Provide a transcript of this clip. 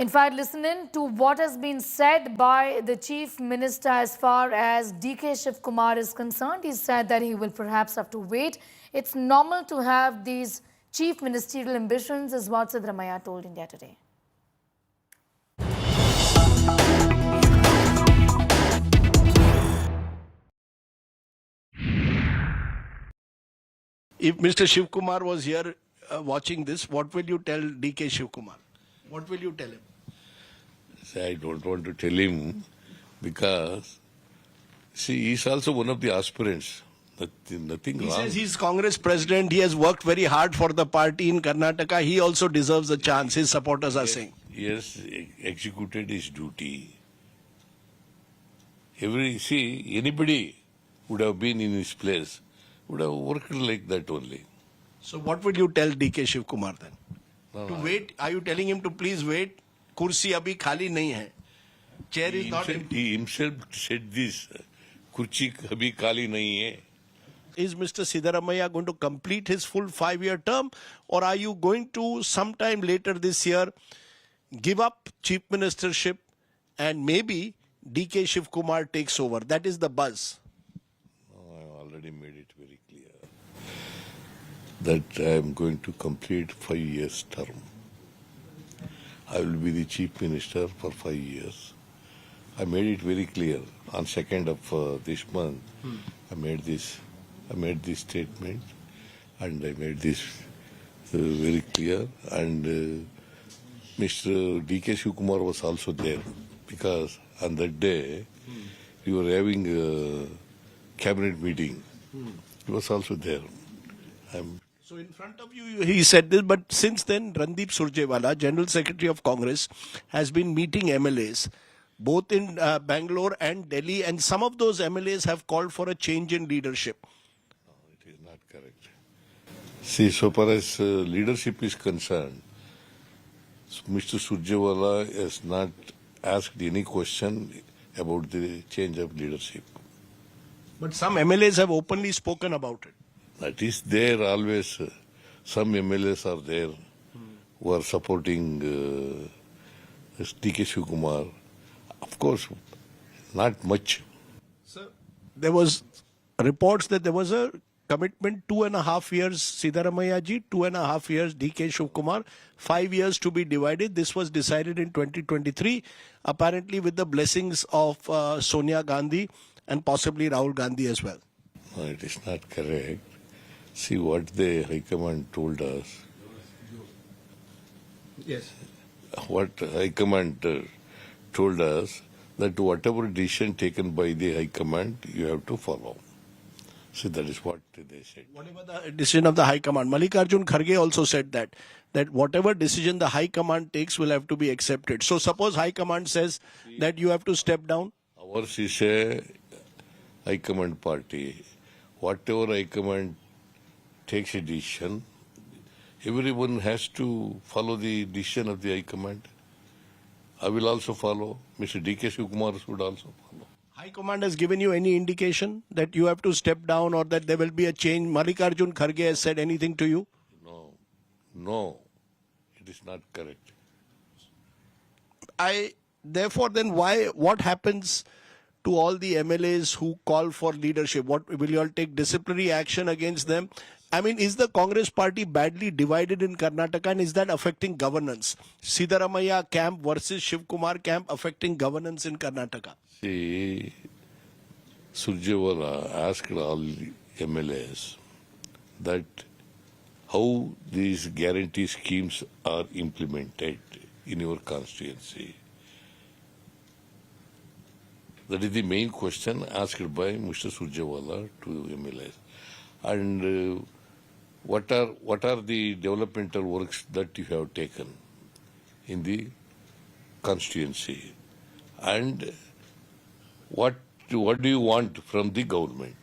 In fact, listen in to what has been said by the Chief Minister as far as DK Shiv Kumar is concerned. He said that he will perhaps have to wait. It's normal to have these chief ministerial ambitions, is what Siddaramaiah told India Today. If Mr. Shiv Kumar was here watching this, what will you tell DK Shiv Kumar? What will you tell him? I don't want to tell him because, see, he's also one of the aspirants. Nothing He wrong. says he's Congress president. He has worked very hard for the party in Karnataka. He also deserves a chance, his supporters are saying. He has executed his duty. Anybody would have been in his place would have worked like that only. So what will you tell DK Shiv Kumar then? No, To no. wait? Are you telling him to please wait? Kursi abhi khali nahi hai. Chair is not empty. He himself said this. Kurchi kabhi kali nahi hai. Is Mr. Siddaramaiah going to complete his full 5-year term, or are you going to sometime later this year give up chief ministership and maybe DK Shiv Kumar takes over? That is the buzz. No, I already made it very clear that I am going to complete 5 years term. I will be the chief minister for 5 years. I made it very clear on 2nd of this month. I made this statement, and I made this very clear. And Mr. DK Shiv Kumar was also there because on that day we were having a cabinet meeting. He was also there. So in front of you, he said this, but since then, Randeep Surjewala, General Secretary of Congress, has been meeting MLAs, both in Bangalore and Delhi, and some of those MLAs have called for a change in leadership. No, it is not correct. See, so far as leadership is concerned, Mr. Surjewala has not asked any question about the change of leadership. But some MLAs have openly spoken about it. That is there always. Some MLAs are there who are supporting DK Shiv Kumar. Of course, not much. Sir, there was reports that there was a commitment 2.5 years Siddaramaiah ji, 2.5 years DK Shiv Kumar, 5 years to be divided. This was decided in 2023, apparently with the blessings of Sonia Gandhi and possibly Rahul Gandhi as well. No, it is not correct. See what the High Command told us. Yes. What High Command told us that whatever decision taken by the High Command, you have to follow. See, that is what they said. Whatever the decision of the High Command. Mallikarjun Kharge also said that whatever decision the High Command takes will have to be accepted. So suppose High Command says that you have to step down. Ours is a High Command party. Whatever High Command takes a decision, everyone has to follow the decision of the High Command. I will also follow. Mr. DK Shiv Kumar should also follow. High Command has given you any indication that you have to step down or that there will be a change? Mallikarjun Kharge has said anything to you? No, it is not correct. Therefore, then what happens to all the MLAs who call for leadership? What will you all take disciplinary action against them? I mean, is the Congress party badly divided in Karnataka, and is that affecting governance? Siddaramaiah camp versus Shiv Kumar camp affecting governance in Karnataka. See, Surjewala asked all MLAs that how these guarantee schemes are implemented in your constituency. That is the main question asked by Mr. Surjewala to MLAs. And what are the developmental works that you have taken in the constituency? And what do you want from the government?